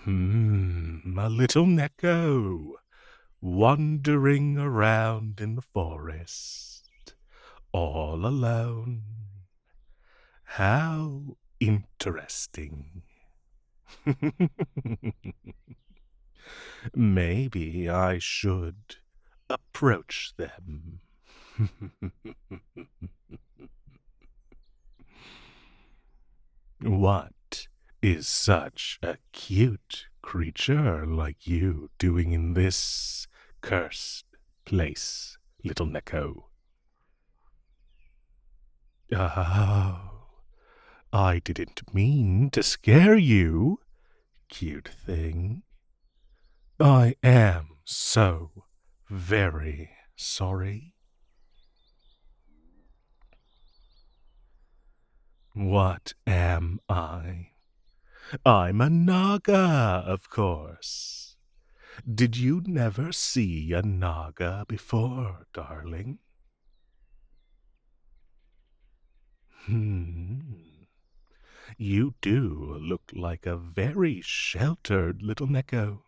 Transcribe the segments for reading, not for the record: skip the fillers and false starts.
A little Neko, wandering around in the forest, all alone. How interesting. Maybe I should approach them. What is such a cute creature like you doing in this cursed place, little Neko? Oh, I didn't mean to scare you, cute thing. I am so very sorry. What am I? I'm a Naga, of course. Did you never see a Naga before, darling? You do look like a very sheltered little Neko.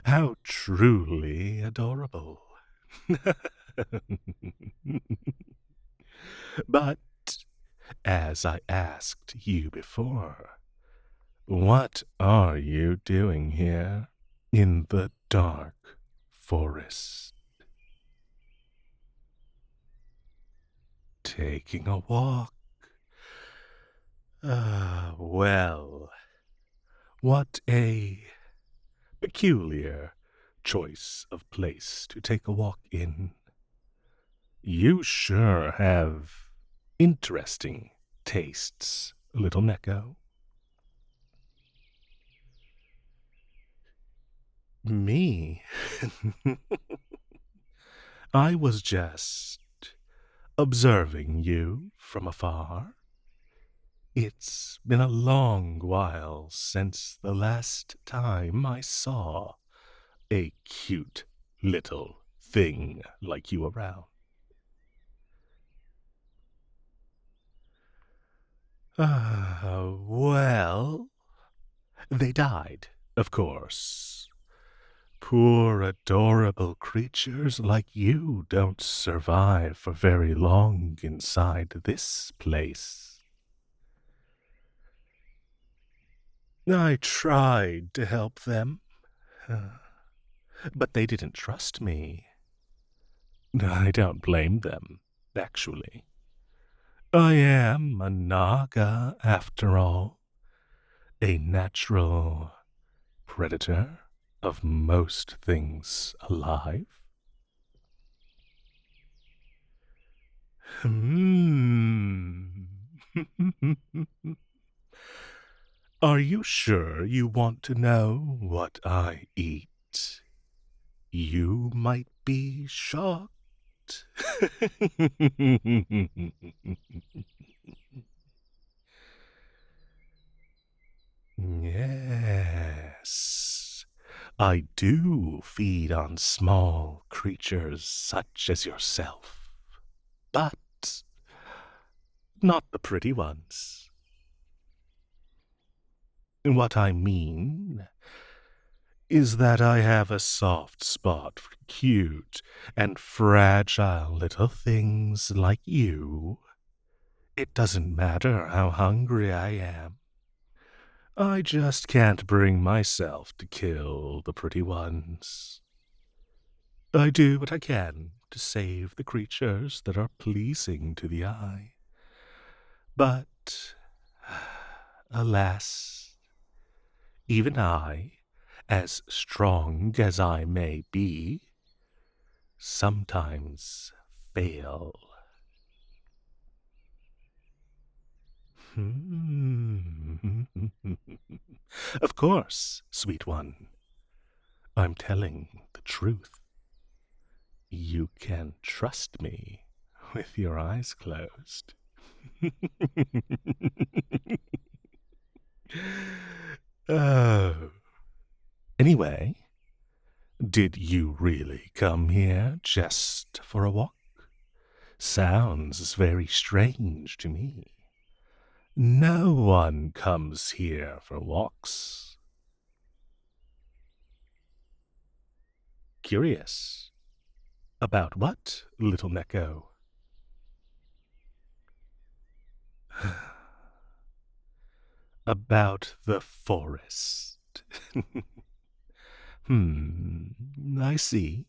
How truly adorable. But, as I asked you before, what are you doing here in the dark forest? Taking a walk? Well, what a peculiar choice of place to take a walk in. You sure have interesting tastes, little Neko. Me? I was just observing you from afar. It's been a long while since the last time I saw a cute little thing like you around. Well, they died, of course. Poor adorable creatures like you don't survive for very long inside this place. I tried to help them, but they didn't trust me. I don't blame them, actually. I am a Naga, after all, a natural predator of most things alive. Are you sure you want to know what I eat? You might be shocked. Yes, I do feed on small creatures such as yourself, but not the pretty ones. What I mean is that I have a soft spot for cute and fragile little things like you. It doesn't matter how hungry I am. I just can't bring myself to kill the pretty ones. I do what I can to save the creatures that are pleasing to the eye. But, alas, even I, as strong as I may be, sometimes fail. Of course, sweet one, I'm telling the truth. You can trust me with your eyes closed. Oh. Anyway, did you really come here just for a walk? Sounds very strange to me. No one comes here for walks. Curious. About what, little Neko? About the forest. I see.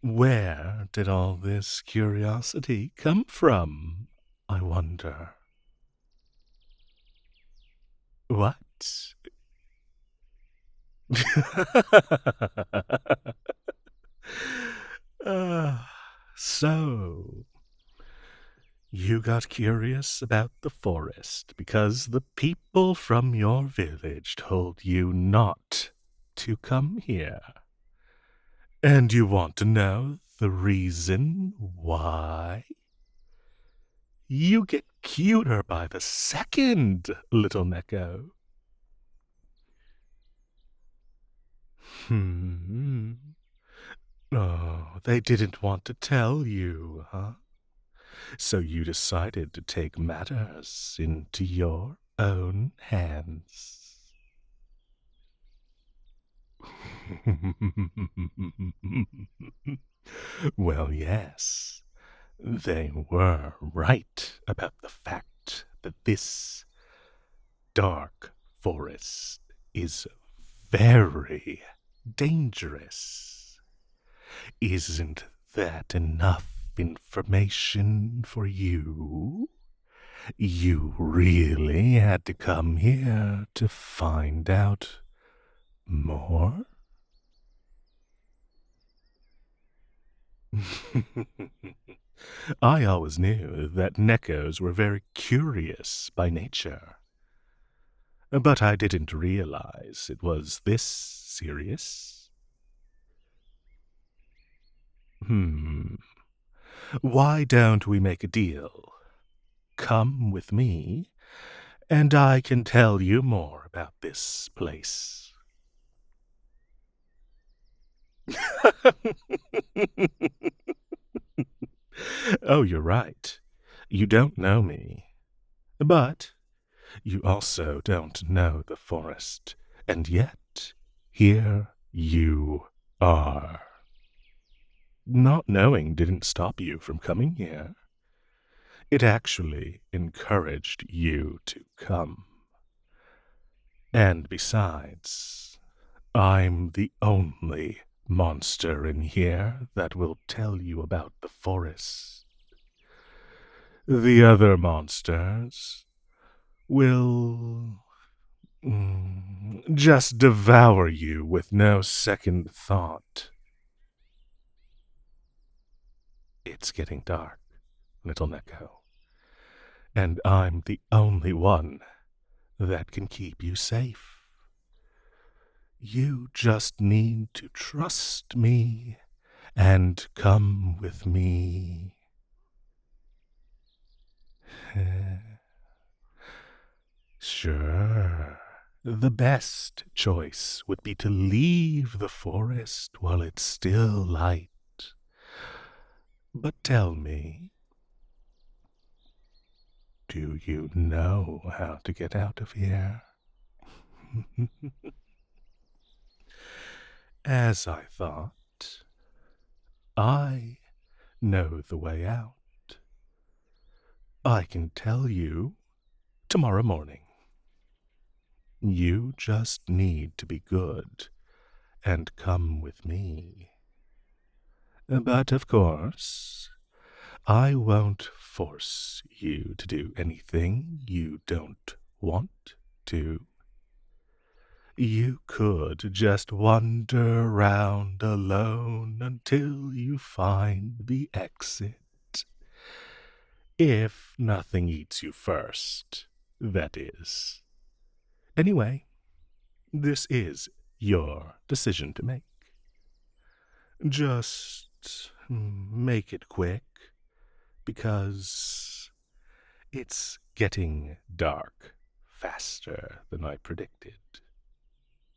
Where did all this curiosity come from, I wonder? What? Ah, so, you got curious about the forest because the people from your village told you not to come here. And you want to know the reason why? You get cuter by the second, little Neko. Oh, they didn't want to tell you, huh? So you decided to take matters into your own hands. Well, yes, they were right about the fact that this dark forest is very dangerous. Isn't that enough information for you? You really had to come here to find out more? I always knew that Nekos were very curious by nature. But I didn't realize it was this serious. Why don't we make a deal? Come with me, and I can tell you more about this place. Oh, you're right. You don't know me. But you also don't know the forest, and yet here you are. Not knowing didn't stop you from coming here. It actually encouraged you to come. And besides, I'm the only monster in here that will tell you about the forest. The other monsters will just devour you with no second thought. It's getting dark, little Neko, and I'm the only one that can keep you safe. You just need to trust me and come with me. Sure. The best choice would be to leave the forest while it's still light. But tell me, do you know how to get out of here? As I thought, I know the way out. I can tell you tomorrow morning. You just need to be good and come with me. But of course, I won't force you to do anything you don't want to. You could just wander around alone until you find the exit. If nothing eats you first, that is. Anyway, this is your decision to make. Just make it quick, because it's getting dark faster than I predicted.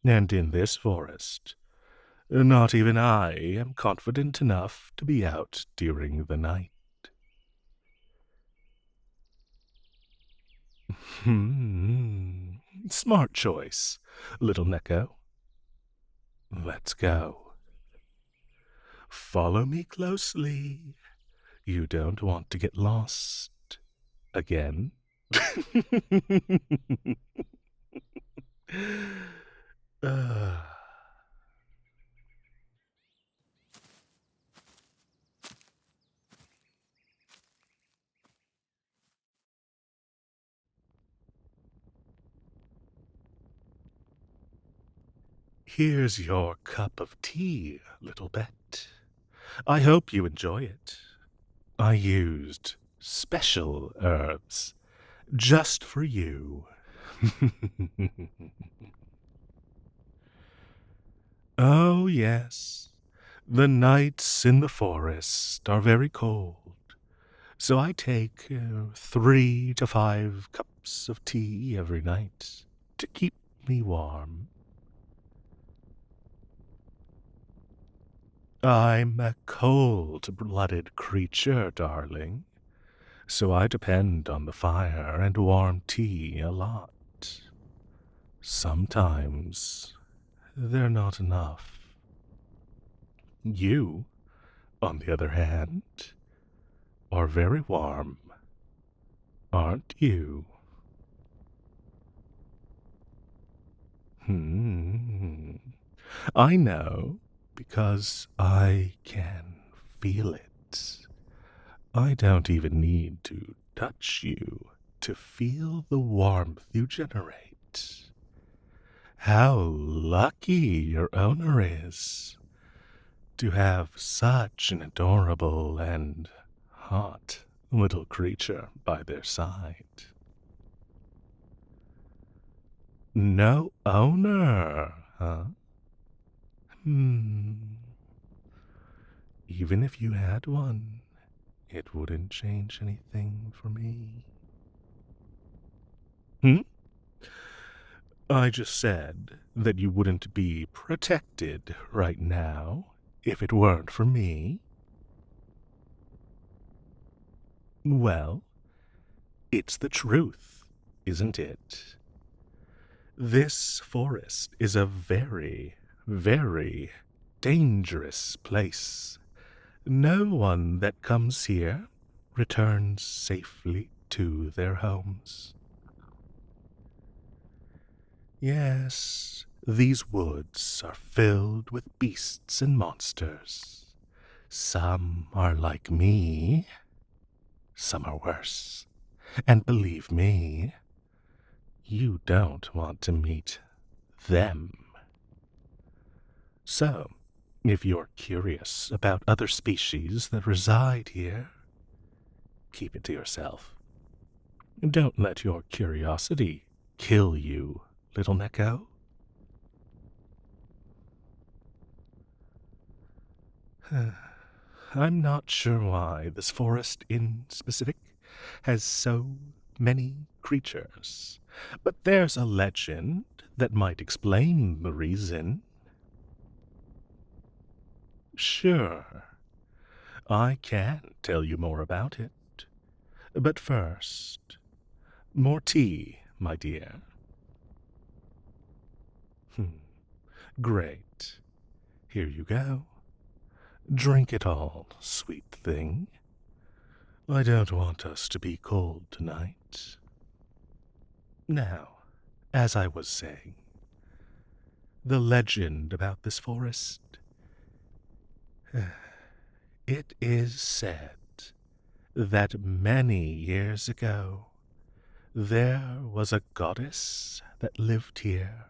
And in this forest, not even I am confident enough to be out during the night. Smart choice, little Neko. Let's go. Follow me closely. You don't want to get lost again. uh, Here's your cup of tea, little pet. I hope you enjoy it. I used special herbs just for you. Oh, yes, the nights in the forest are very cold, so I take 3 to 5 cups of tea every night to keep me warm. I'm a cold-blooded creature, darling, so I depend on the fire and warm tea a lot. Sometimes they're not enough. You, on the other hand, are very warm, aren't you? I know, because I can feel it. I don't even need to touch you to feel the warmth you generate. How lucky your owner is to have such an adorable and hot little creature by their side. No owner, huh? Even if you had one, it wouldn't change anything for me. I just said that you wouldn't be protected right now if it weren't for me. Well, it's the truth, isn't it? This forest is a very, very dangerous place. No one that comes here returns safely to their homes. Yes, these woods are filled with beasts and monsters. Some are like me, some are worse. And believe me, you don't want to meet them. So, if you're curious about other species that reside here, keep it to yourself. Don't let your curiosity kill you, little Neko. I'm not sure why this forest in specific has so many creatures, but there's a legend that might explain the reason. Sure, I can tell you more about it. But first, more tea, my dear. Great. Here you go. Drink it all, sweet thing. I don't want us to be cold tonight. Now, as I was saying, the legend about this forest. It is said that many years ago there was a goddess that lived here.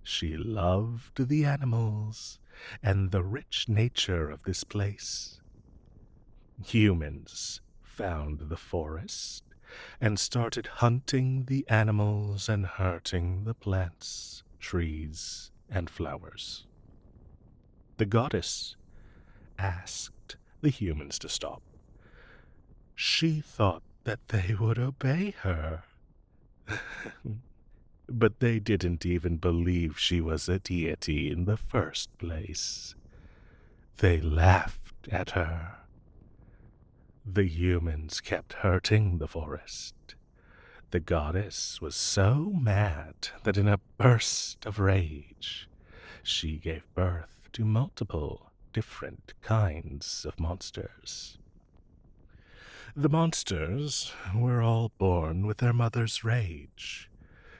She loved the animals and the rich nature of this place. Humans found the forest and started hunting the animals and hurting the plants, trees, and flowers. The goddess asked the humans to stop. She thought that they would obey her. But they didn't even believe she was a deity in the first place. They laughed at her. The humans kept hurting the forest. The goddess was so mad that in a burst of rage, she gave birth to multiple different kinds of monsters. The monsters were all born with their mother's rage,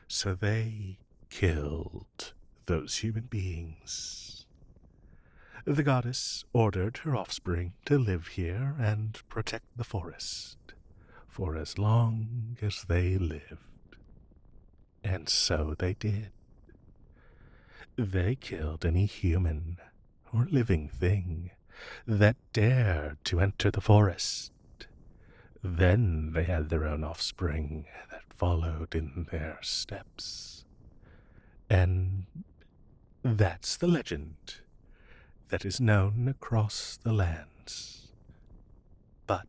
so they killed those human beings. The goddess ordered her offspring to live here and protect the forest for as long as they lived. And so they did. They killed any human or living thing that dared to enter the forest. Then they had their own offspring that followed in their steps. And that's the legend that is known across the lands. But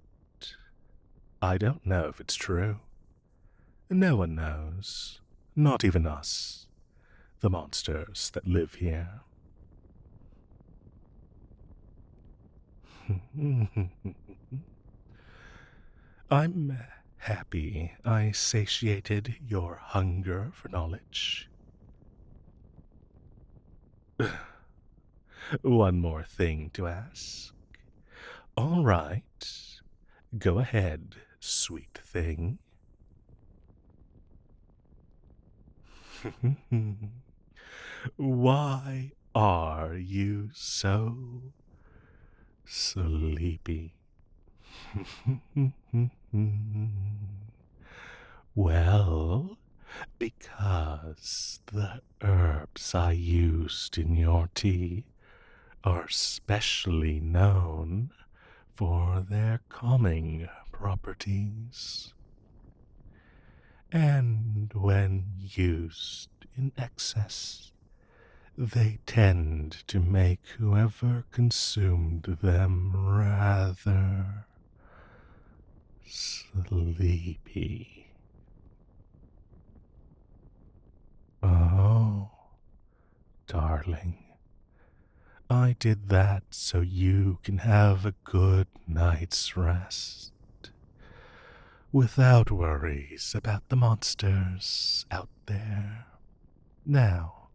I don't know if it's true. No one knows, not even us, the monsters that live here. I'm happy I satiated your hunger for knowledge. One more thing to ask. All right, go ahead, sweet thing. Why are you so sleepy? Well, because the herbs I used in your tea are specially known for their calming properties. And when used in excess, they tend to make whoever consumed them rather sleepy. Oh, darling, I did that so you can have a good night's rest, without worries about the monsters out there. Now,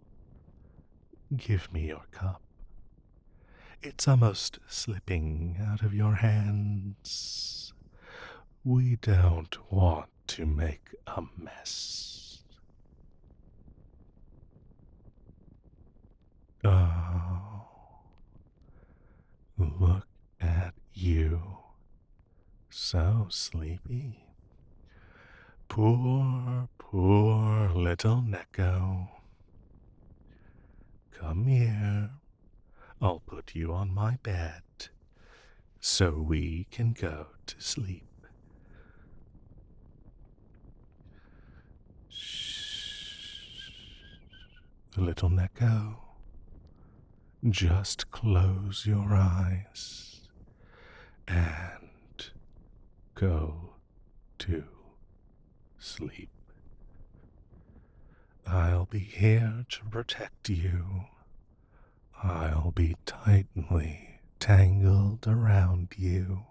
give me your cup. It's almost slipping out of your hands. We don't want to make a mess. Oh, look at you. So sleepy. Poor, poor little Neko. Come here. I'll put you on my bed so we can go to sleep. Shh. Little Neko, just close your eyes and go to sleep. I'll be here to protect you. I'll be tightly tangled around you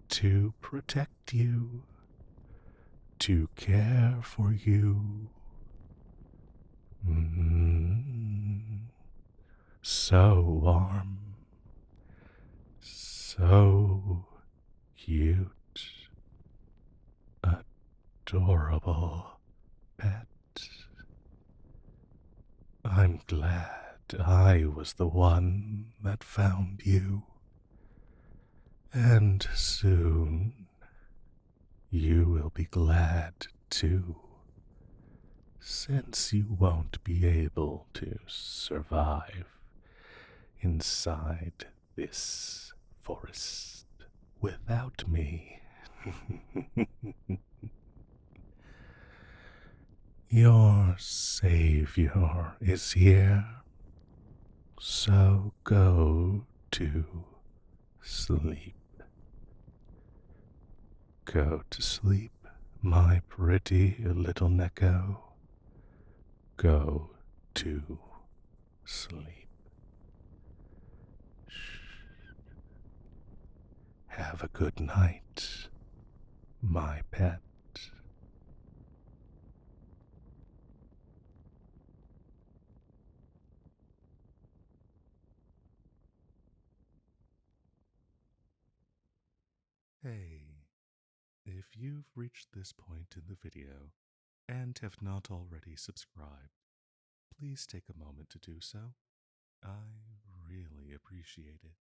to protect you, to care for you. So warm, so cute, adorable pet. I'm glad I was the one that found you. And soon you will be glad too, since you won't be able to survive inside this forest without me. Your savior is here, so go to sleep. Go to sleep, my pretty little Neko. Go to sleep. Shh. Have a good night, my pet. Hey, if you've reached this point in the video and have not already subscribed, please take a moment to do so. I really appreciate it.